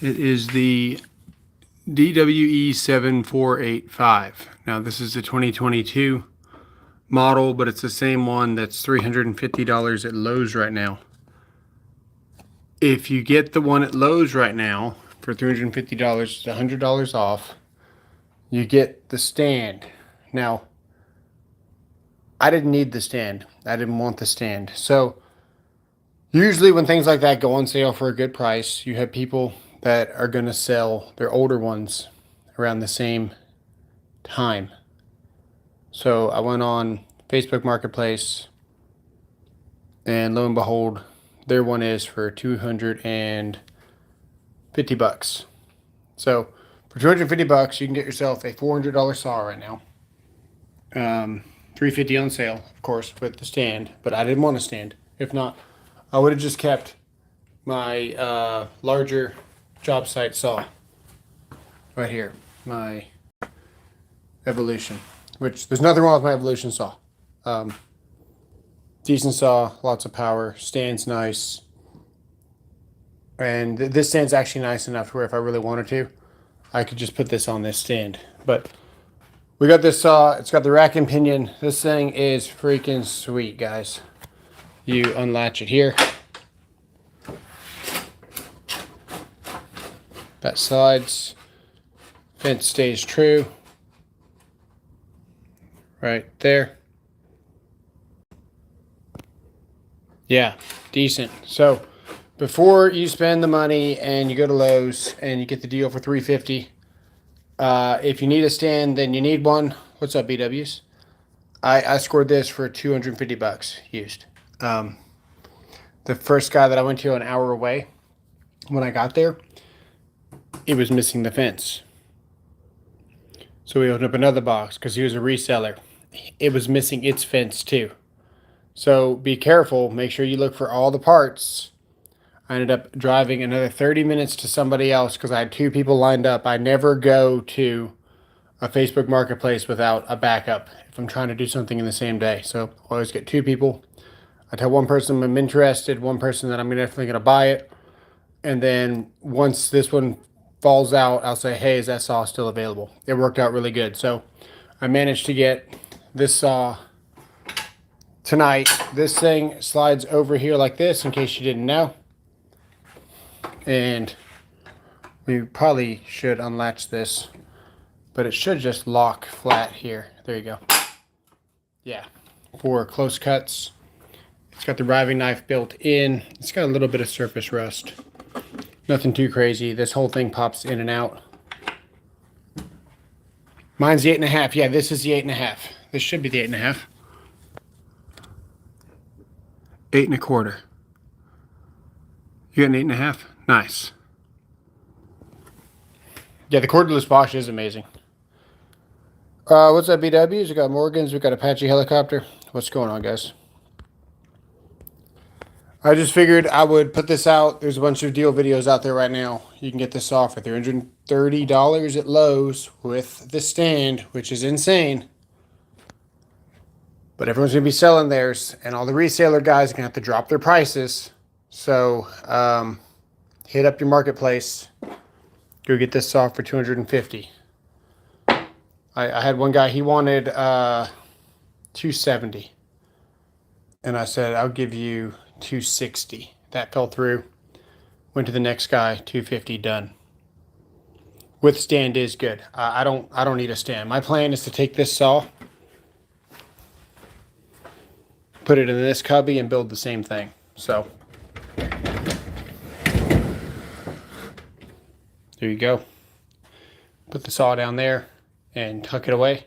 It is the DWE7485. Now this is the 2022 model, but it's the same one that's $350 at Lowe's right now. If you get the one at Lowe's right now for $350, it's $100 off. You get the stand. Now, I didn't need the stand. I didn't want the stand. So usually when things like that go on sale for a good price, you have people that are going to sell their older ones around the same time. So I went on Facebook Marketplace, and lo and behold, their one is for $250. So for $250, you can get yourself a $400 saw right now. $350 on sale, of course, with the stand. But I didn't want a stand. If not, I would have just kept my larger job site saw right here, my Evolution. Which there's nothing wrong with my Evolution saw. Decent saw, lots of power, stand's nice. And this stand's actually nice enough to where if I really wanted to, I could just put this on this stand. But we got this saw. It's got the rack and pinion. This thing is freaking sweet, guys. You unlatch it here. That slides. Fence stays true. Right there. Yeah, decent. So before you spend the money and you go to Lowe's and you get the deal for $350, if you need a stand, then you need one. What's up, BWs? I scored this for $250 used. The first guy that I went to an hour away, when I got there, it was missing the fence. So we opened up another box because he was a reseller. It was missing its fence too. So be careful. Make sure you look for all the parts. I ended up driving another 30 minutes to somebody else because I had two people lined up. I never go to a Facebook Marketplace without a backup if I'm trying to do something in the same day. So I always get two people. I tell one person I'm interested, one person that I'm definitely going to buy it. And then once this one falls out, I'll say, hey, is that saw still available? It worked out really good. So I managed to get this saw tonight. This thing slides over here like this, in case you didn't know. And we probably should unlatch this, but it should just lock flat here. There you go. Yeah, for close cuts. It's got the riving knife built in. It's got a little bit of surface rust. Nothing too crazy. This whole thing pops in and out. Mine's the 8.5. Yeah, this is the 8.5. This should be the 8.5. 8.25. You got an 8.5? Nice. Yeah, the cordless Bosch is amazing. What's up, BWs? We got Morgans. We got Apache helicopter. What's going on, guys? I just figured I would put this out. There's a bunch of deal videos out there right now. You can get this saw for $330 at Lowe's with the stand, which is insane. But everyone's going to be selling theirs, and all the reseller guys are going to have to drop their prices. So hit up your marketplace. Go get this saw for $250. I had one guy, he wanted $270. And I said, I'll give you $260. That fell through. Went to the next guy, $250, done. With stand is good. I don't need a stand. My plan is to take this saw, put it in this cubby, and build the same thing. So there you go. Put the saw down there and tuck it away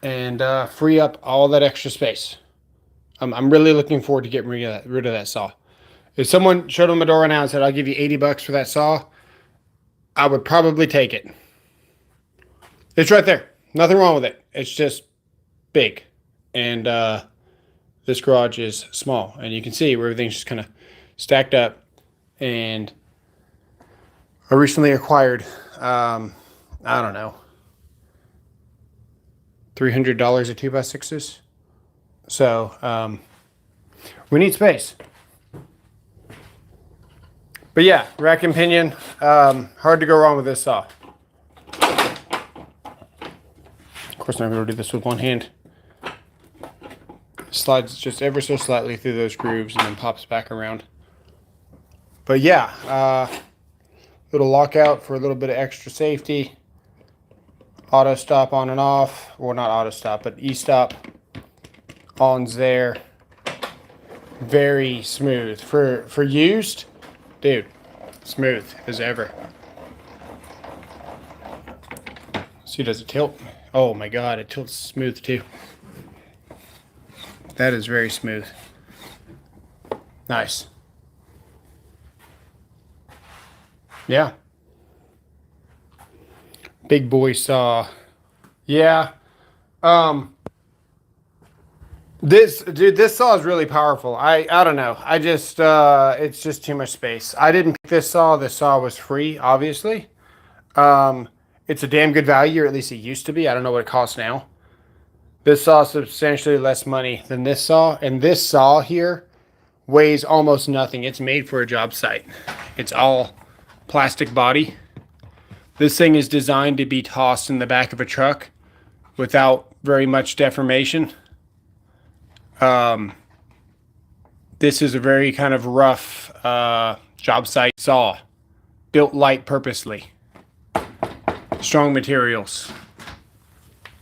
and free up all that extra space. I'm really looking forward to getting rid of that saw. If someone showed up my door right now and said, I'll give you $80 for that saw, I would probably take it. It's right there. Nothing wrong with it. It's just big. And this garage is small. And you can see where everything's just kind of stacked up. And I recently acquired, I don't know, $300 of 2x6s. So we need space. But yeah, rack and pinion. Hard to go wrong with this saw. Of course, I'm going to do this with one hand. Slides just ever so slightly through those grooves and then pops back around. But yeah, little lockout for a little bit of extra safety. Auto stop on and off. Well, not auto stop, but e-stop. On's there. Very smooth. For used, dude, smooth as ever. See, does it tilt? Oh my god, it tilts smooth too. That is very smooth. Nice. Yeah. Big boy saw. Yeah. This saw is really powerful. I don't know. I just it's just too much space. I didn't pick this saw. This saw was free, obviously. It's a damn good value, or at least it used to be. I don't know what it costs now. This saw is substantially less money than this saw, and this saw here weighs almost nothing. It's made for a job site. It's all plastic body. This thing is designed to be tossed in the back of a truck without very much deformation. This is a very kind of rough job site saw, built light purposely. Strong materials.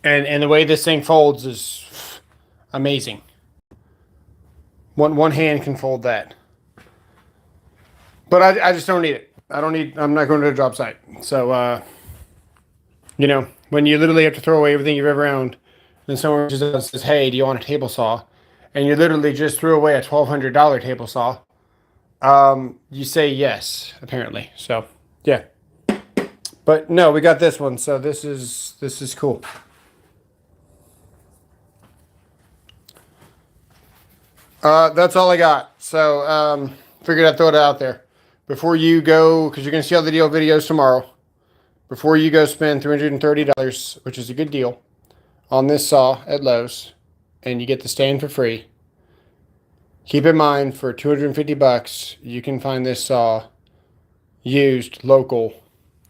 And the way this thing folds is amazing. One hand can fold that. But I just don't need it. I'm not going to a job site. So, you know, when you literally have to throw away everything you've ever owned, then someone just says, hey, do you want a table saw? And you literally just threw away a $1,200 table saw. You say yes, apparently. So, yeah. But no, we got this one. So this is cool. That's all I got. So, figured I'd throw it out there. Before you go, because you're going to see all the deal videos tomorrow. Before you go spend $330, which is a good deal, on this saw at Lowe's, and you get the stand for free, keep in mind for $250, you can find this saw used local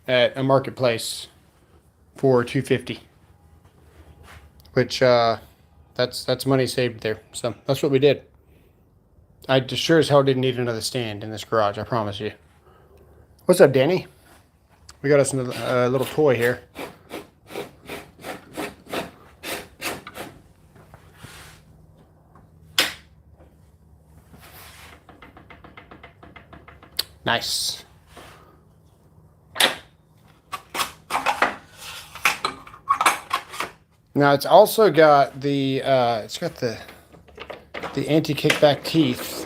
at a marketplace for $250, which that's money saved there. So that's what we did. I just sure as hell didn't need another stand in this garage, I promise you. What's up, Danny? We got us a little toy here. Nice. Now it's also got the anti-kickback teeth.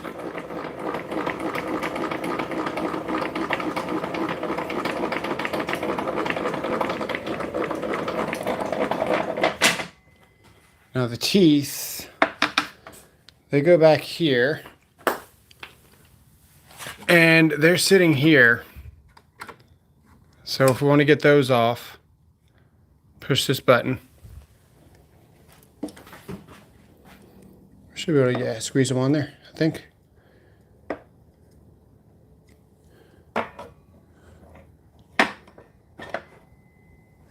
Now the teeth, they go back here, and they're sitting here. So if we want to get those off, push this button. Should be able to squeeze them on there, I think.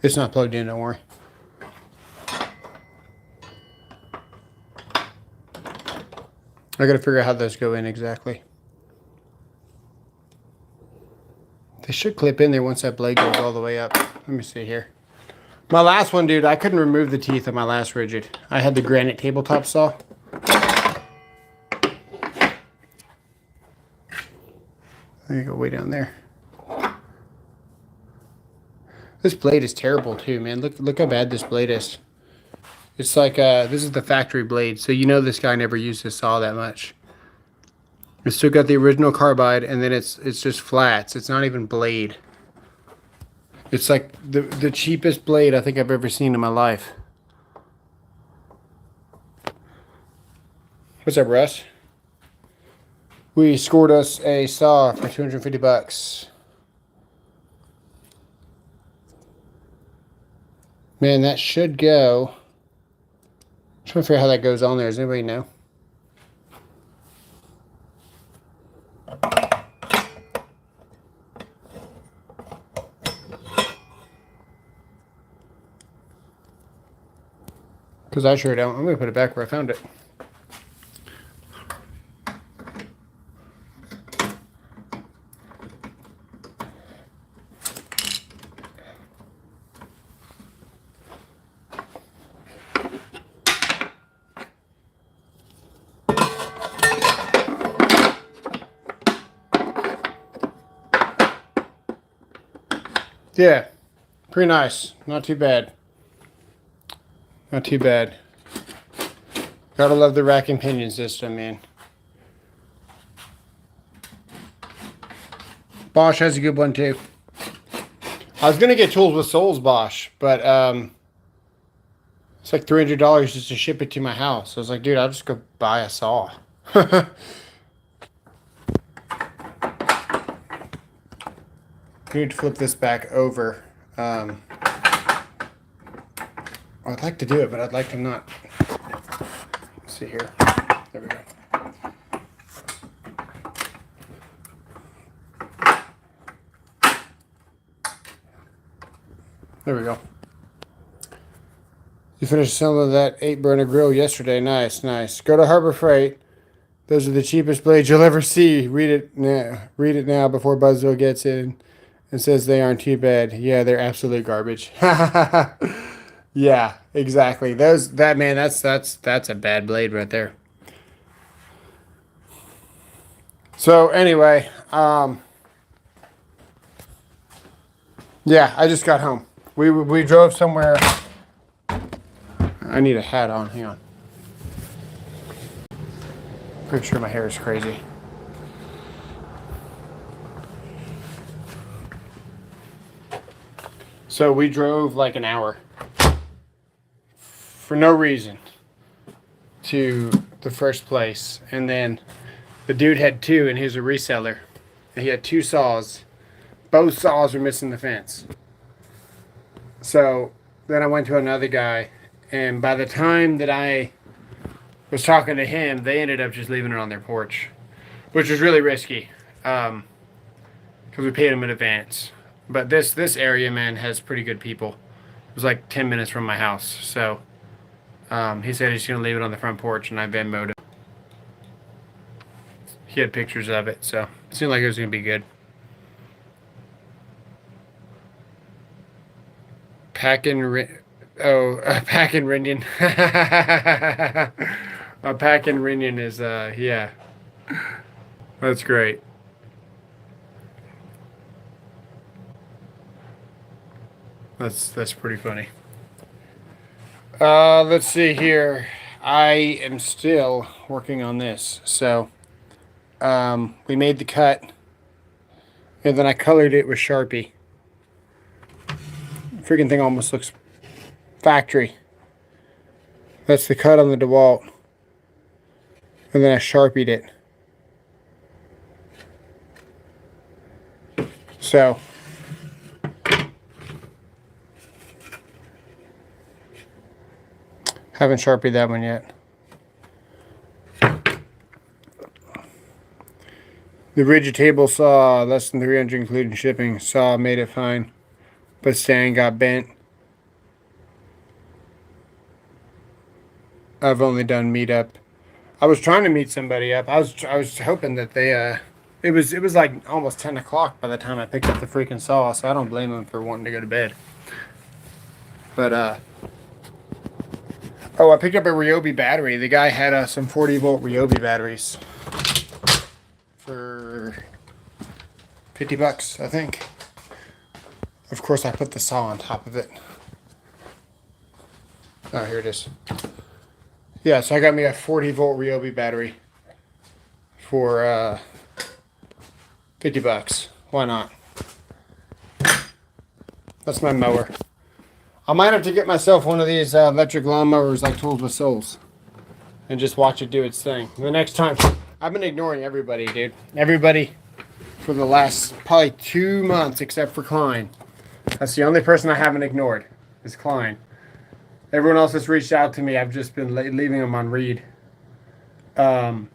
It's not plugged in, don't worry. I gotta figure out how those go in exactly. They should clip in there once that blade goes all the way up. Let me see here. My last one, dude, I couldn't remove the teeth on my last rigid. I had the granite tabletop saw. There you go, way down there. This blade is terrible too, man. Look how bad this blade is. It's like, this is the factory blade, so you know this guy never used this saw that much. It's still got the original carbide, and then it's just flats. It's not even blade. It's like the cheapest blade I think I've ever seen in my life. What's up, Russ? We scored us a saw for $250. Man, that should go. I'm trying to figure out how that goes on there. Does anybody know? Because I sure don't. I'm going to put it back where I found it. Yeah, pretty nice. Not too bad. Not too bad. Gotta love the rack and pinion system, man. Bosch has a good one too. I was gonna get Tools with Souls Bosch, but it's like $300 just to ship it to my house. I was like, dude, I'll just go buy a saw. I need to flip this back over. I'd like to do it, but I'd like to not. Let's see here. There we go. There we go. You finished assembling that 8-burner grill yesterday. Nice, nice. Go to Harbor Freight. Those are the cheapest blades you'll ever see. Read it now. Read it now before Buzzville gets in and says they aren't too bad. Yeah, they're absolute garbage. Yeah, exactly. That's a bad blade right there. So anyway, yeah, I just got home. We drove somewhere. I need a hat on. Hang on. Pretty sure my hair is crazy. So we drove like an hour for no reason to the first place, and then the dude had two, and he was a reseller. And he had two saws. Both saws were missing the fence. So then I went to another guy, and by the time that I was talking to him, they ended up just leaving it on their porch, which was really risky because we paid them in advance. But this area, man, has pretty good people. It was like 10 minutes from my house. So he said he's going to leave it on the front porch, and I Venmo'd him. He had pictures of it, so it seemed like it was going to be good. Packin' Rinion. A Packin' Rinion is, yeah. That's great. That's pretty funny. Let's see here. I am still working on this. So, we made the cut, and then I colored it with Sharpie. Freaking thing almost looks factory. That's the cut on the DeWalt. And then I Sharpied it. So haven't Sharpied that one yet. The rigid table saw, less than 300 including shipping. Saw made it fine, but stand got bent. I've only done meetup. I was trying to meet somebody up. I was hoping that they it was like almost 10 o'clock by the time I picked up the freaking saw, so I don't blame them for wanting to go to bed. But oh, I picked up a Ryobi battery. The guy had some 40-volt Ryobi batteries for $50, I think. Of course, I put the saw on top of it. Oh, here it is. Yeah, so I got me a 40-volt Ryobi battery for $50. Why not? That's my mower. I might have to get myself one of these electric lawnmowers like Tools with Souls and just watch it do its thing. The next time, I've been ignoring everybody, dude. Everybody for the last probably 2 months except for Klein. That's the only person I haven't ignored is Klein. Everyone else that's reached out to me, I've just been leaving them on read. The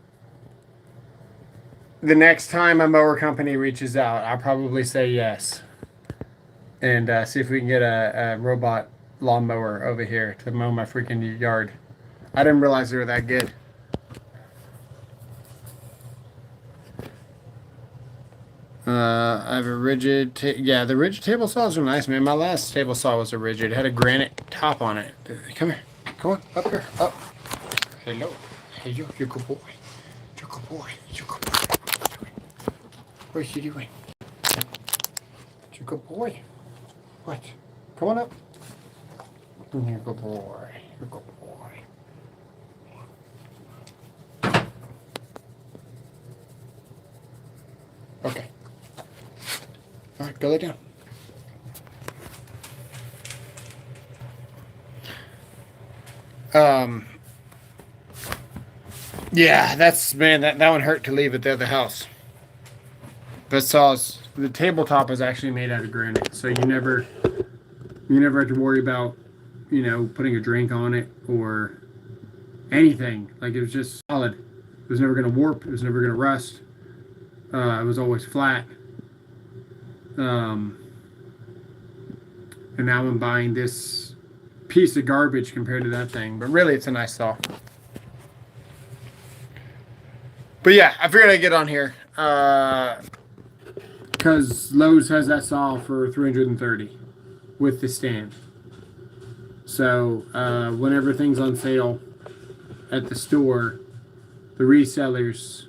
next time a mower company reaches out, I'll probably say yes. And see if we can get a robot lawnmower over here to mow my freaking yard. I didn't realize they were that good. I have a rigid, yeah, the rigid table saws are nice, man. My last table saw was a rigid. It had a granite top on it. Come here. Come on, up here, up. Hello. Hey, you're a good boy. You're a good boy. You're a good boy. What are you doing? You're a good boy. What? Come on up. You're a good boy. You're a good boy. Okay. All right, go lay down. Yeah, that's, man, that one hurt to leave at the other house. That saws, the tabletop is actually made out of granite, so you never have to worry about, you know, putting a drink on it or anything. Like, it was just solid. It was never going to warp. It was never going to rust. It was always flat. And now I'm buying this piece of garbage compared to that thing. But really, it's a nice saw. But yeah, I figured I'd get on here. Because Lowe's has that saw for $330 with the stand. So whenever things on sale at the store, the resellers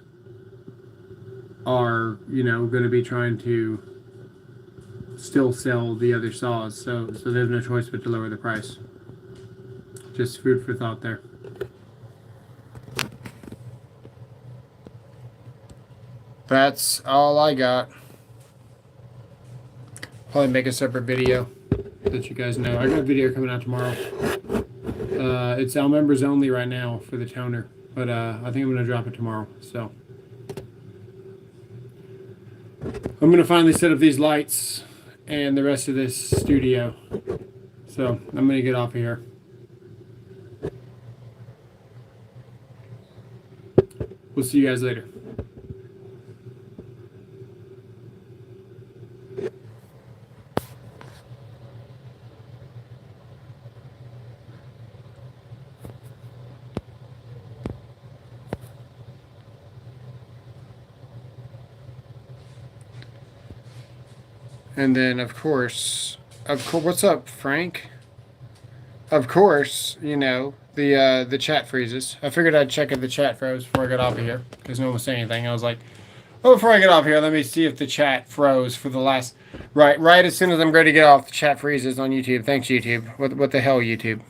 are, you know, going to be trying to still sell the other saws. So they have no choice but to lower the price. Just food for thought there. That's all I got. Probably make a separate video that you guys know. I got a video coming out tomorrow. It's all members only right now for the toner, but I think I'm going to drop it tomorrow. So I'm going to finally set up these lights and the rest of this studio. So I'm going to get off of here. We'll see you guys later. And then, of course, what's up, Frank? Of course, you know, the chat freezes. I figured I'd check if the chat froze before I got off of here, because no one was saying anything. I was like, oh, before I get off here, let me see if the chat froze for the last... Right as soon as I'm ready to get off, the chat freezes on YouTube. Thanks, YouTube. What the hell, YouTube?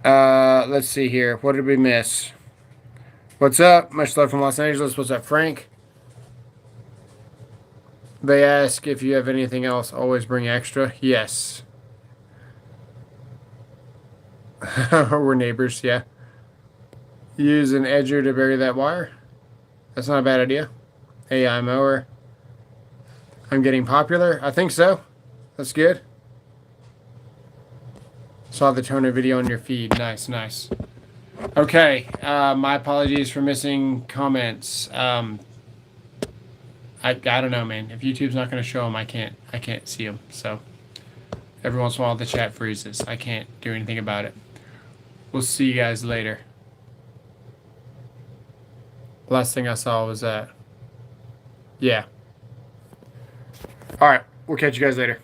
Let's see here. What did we miss? What's up? Much love from Los Angeles. What's up, Frank? They ask if you have anything else. Always bring extra. Yes. We're neighbors, yeah. Use an edger to bury that wire. That's not a bad idea. AI mower. I'm getting popular. I think so. That's good. Saw the toner video on your feed. Nice, nice. Okay. My apologies for missing comments. I don't know, man. If YouTube's not going to show them, I can't see them. So every once in a while the chat freezes. I can't do anything about it. We'll see you guys later. Last thing I saw was that. Yeah. All right. We'll catch you guys later.